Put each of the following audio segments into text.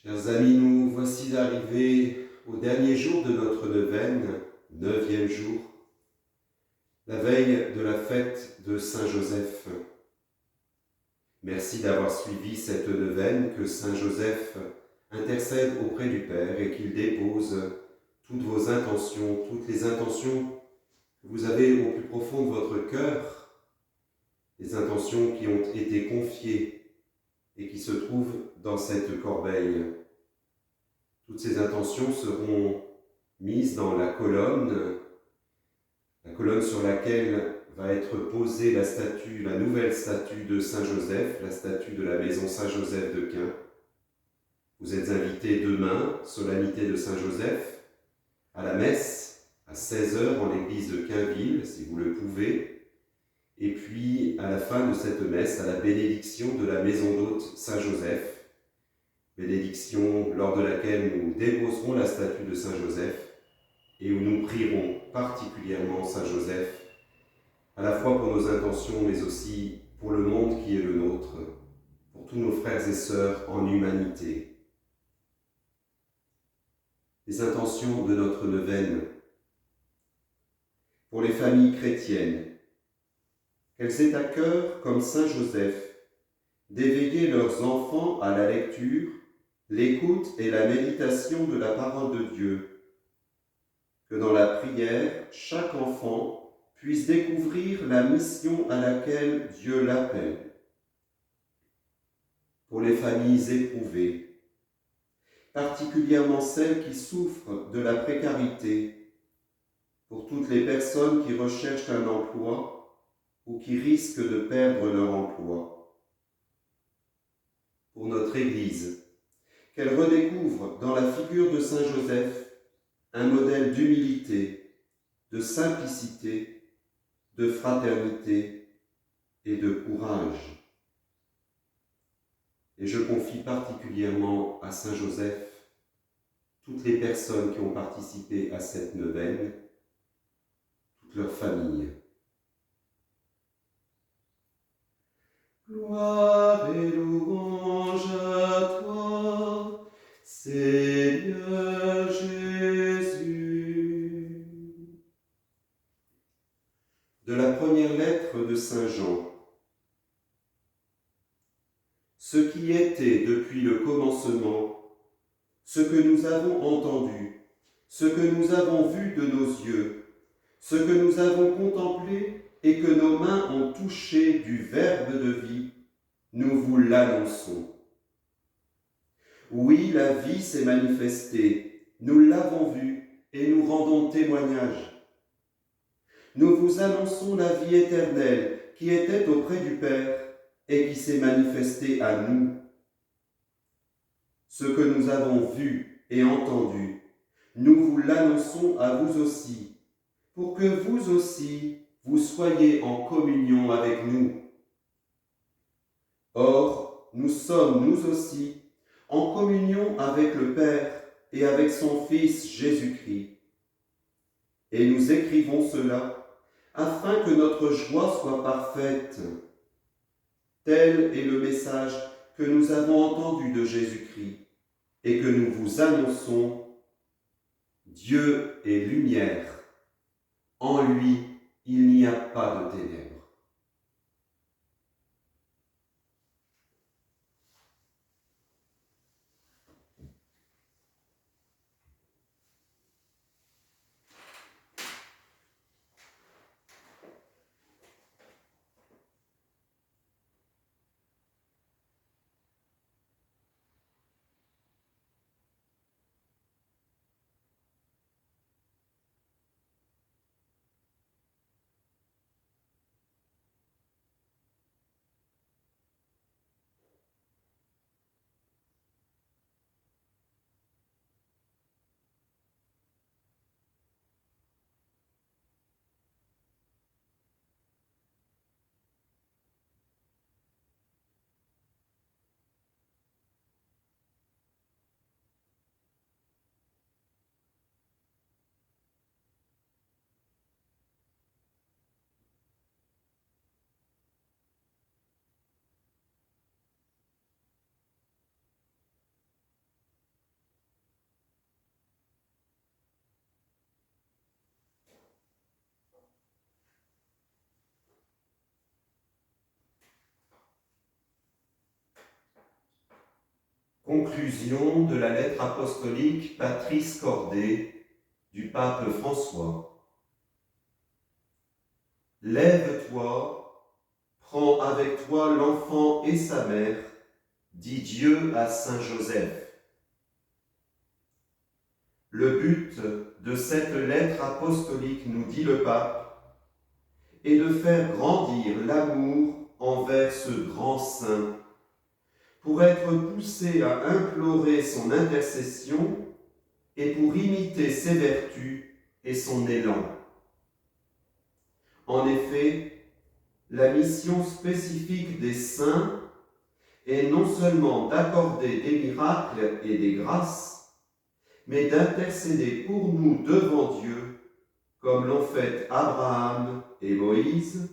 Chers amis, nous voici arrivés au dernier jour de notre neuvaine, 9e jour, la veille de la fête de Saint Joseph. Merci d'avoir suivi cette neuvaine, que Saint Joseph intercède auprès du Père et qu'il dépose toutes vos intentions, toutes les intentions que vous avez au plus profond de votre cœur, les intentions qui ont été confiées et qui se trouvent dans cette corbeille. Toutes ces intentions seront mises dans la colonne sur laquelle va être posée la statue, la nouvelle statue de Saint Joseph, la statue de la maison Saint-Joseph de Quin. Vous êtes invités demain, solennité de Saint Joseph, à la messe à 16h en l'église de Quinville, si vous le pouvez, et puis à la fin de cette messe, à la bénédiction de la maison d'hôte Saint-Joseph, bénédiction lors de laquelle nous déposerons la statue de Saint Joseph et où nous prierons particulièrement Saint Joseph, à la fois pour nos intentions, mais aussi pour le monde qui est le nôtre, pour tous nos frères et sœurs en humanité. Les intentions de notre neuvaine. Pour les familles chrétiennes, qu'elles aient à cœur, comme Saint Joseph, d'éveiller leurs enfants à la lecture, l'écoute et la méditation de la parole de Dieu, que dans la prière, chaque enfant puisse découvrir la mission à laquelle Dieu l'appelle. Pour les familles éprouvées, particulièrement celles qui souffrent de la précarité, pour toutes les personnes qui recherchent un emploi ou qui risquent de perdre leur emploi. Pour notre Église, qu'elle redécouvre dans la figure de Saint Joseph un modèle d'humilité, de simplicité, de fraternité et de courage. Et je confie particulièrement à Saint Joseph toutes les personnes qui ont participé à cette neuvaine, toute leur famille. Gloire et louange à toi, Seigneur Jésus. De la première lettre de Saint Jean. Ce qui était depuis le commencement, ce que nous avons entendu, ce que nous avons vu de nos yeux, ce que nous avons contemplé et que nos mains ont touché du Verbe de vie, nous vous l'annonçons. Oui, la vie s'est manifestée, nous l'avons vue et nous rendons témoignage. Nous vous annonçons la vie éternelle qui était auprès du Père et qui s'est manifestée à nous. Ce que nous avons vu et entendu, nous vous l'annonçons à vous aussi, pour que vous aussi, vous soyez en communion avec nous. Or, nous sommes, nous aussi, en communion avec le Père et avec son Fils Jésus-Christ. Et nous écrivons cela afin que notre joie soit parfaite. Tel est le message que nous avons entendu de Jésus-Christ et que nous vous annonçons. Dieu est lumière. En lui, il n'y a pas de ténèbres. Conclusion de la lettre apostolique Patris Cordé du pape François. Lève-toi, prends avec toi l'enfant et sa mère, dit Dieu à Saint Joseph. Le but de cette lettre apostolique, nous dit le pape, est de faire grandir l'amour envers ce grand saint, pour être poussé à implorer son intercession et pour imiter ses vertus et son élan. En effet, la mission spécifique des saints est non seulement d'accorder des miracles et des grâces, mais d'intercéder pour nous devant Dieu, comme l'ont fait Abraham et Moïse,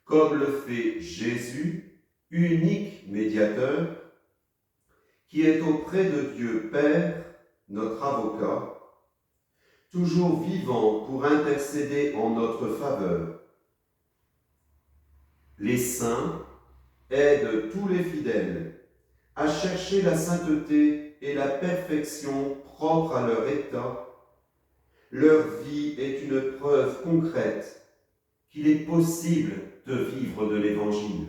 comme le fait Jésus, unique médiateur, qui est auprès de Dieu Père, notre avocat, toujours vivant pour intercéder en notre faveur. Les saints aident tous les fidèles à chercher la sainteté et la perfection propres à leur état. Leur vie est une preuve concrète qu'il est possible de vivre de l'Évangile.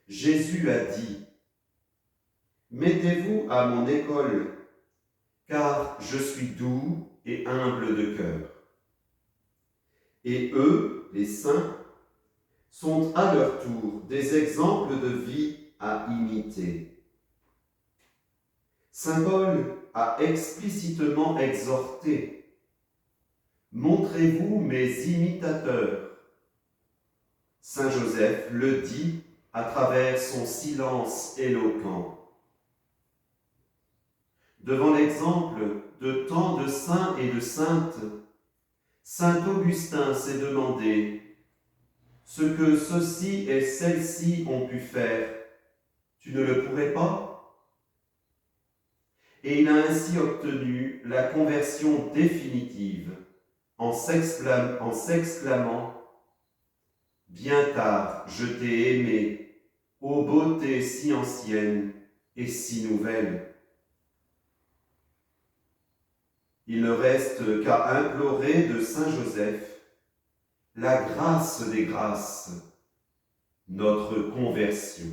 Jésus a dit : « Mettez-vous à mon école, car je suis doux et humble de cœur. » Et eux, les saints, sont à leur tour des exemples de vie à imiter. Saint Paul a explicitement exhorté : « Montrez-vous mes imitateurs. » Saint Joseph le dit à travers son silence éloquent. Devant l'exemple de tant de saints et de saintes, saint Augustin s'est demandé : ce que ceux-ci et celles-ci ont pu faire, tu ne le pourrais pas ? Et il a ainsi obtenu la conversion définitive en s'exclamant : bien tard, je t'ai aimé, ô beauté si ancienne et si nouvelle. Il ne reste qu'à implorer de Saint Joseph la grâce des grâces, notre conversion.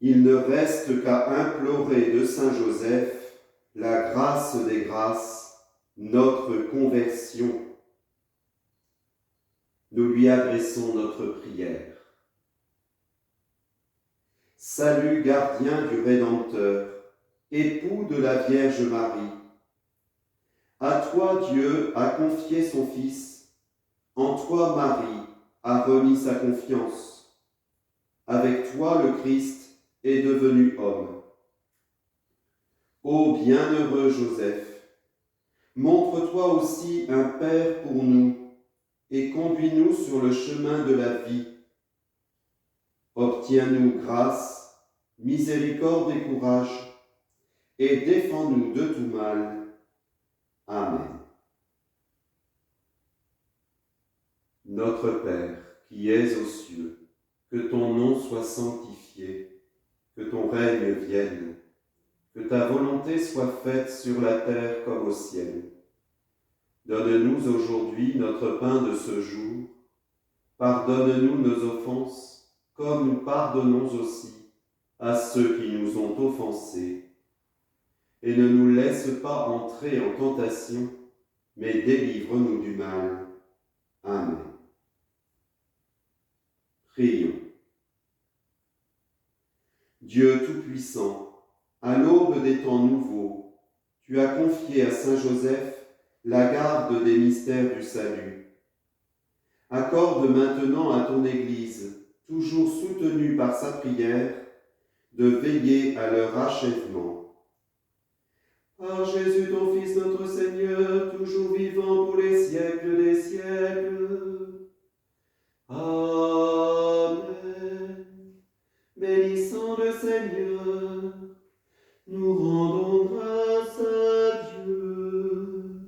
Il ne reste qu'à implorer de Saint Joseph la grâce des grâces, notre conversion. Nous lui adressons notre prière. Salut gardien du Rédempteur, époux de la Vierge Marie. À toi Dieu a confié son Fils, en toi Marie a remis sa confiance. Avec toi le Christ est devenu homme. Ô bienheureux Joseph, montre-toi aussi un Père pour nous et conduis-nous sur le chemin de la vie. Obtiens-nous grâce, miséricorde et courage, et défends-nous de tout mal. Amen. Notre Père, qui es aux cieux, que ton nom soit sanctifié, que ton règne vienne, que ta volonté soit faite sur la terre comme au ciel. Donne-nous aujourd'hui notre pain de ce jour. Pardonne-nous nos offenses, comme nous pardonnons aussi à ceux qui nous ont offensés. Et ne nous laisse pas entrer en tentation, mais délivre-nous du mal. Amen. Prions. Dieu Tout-Puissant, à l'aube des temps nouveaux, tu as confié à Saint Joseph la garde des mystères du salut. Accorde maintenant à ton Église, toujours soutenue par sa prière, de veiller à leur achèvement. Par Jésus ton Fils notre Seigneur, toujours vivants pour les siècles des siècles. Amen. Bénissons le Seigneur, nous rendons grâce à Dieu.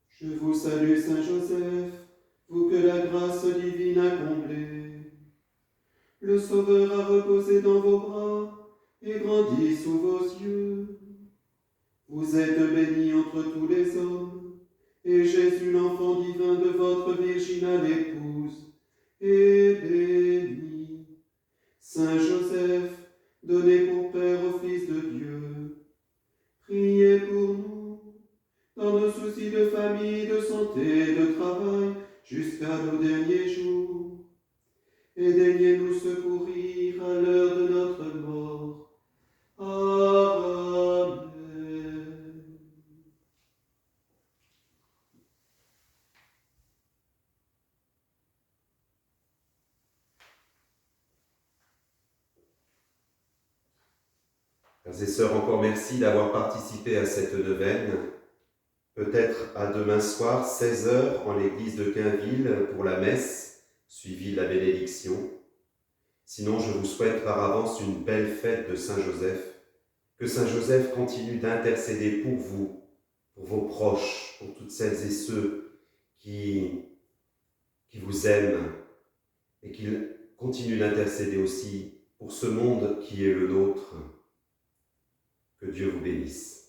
Je vous salue, Saint Joseph, vous que la grâce divine a comblé. Le Sauveur a reposé dans vos bras et grandi sous vos yeux. Vous êtes bénie entre tous les hommes, et Jésus, l'enfant divin de votre virginale épouse, est béni. Saint Joseph, donné pour Père au Fils de Dieu, priez pour nous, dans nos soucis de famille, de santé, de travail, jusqu'à nos derniers jours. Et daignez nous secourir à l'heure de notre mort. Amen. Frères et sœurs, encore merci d'avoir participé à cette neuvaine. Peut-être à demain soir, 16 h, en l'église de Quinville, pour la messe, suivie de la bénédiction. Sinon, je vous souhaite par avance une belle fête de Saint Joseph. Que Saint Joseph continue d'intercéder pour vous, pour vos proches, pour toutes celles et ceux qui vous aiment, et qu'il continue d'intercéder aussi pour ce monde qui est le nôtre. Que Dieu vous bénisse.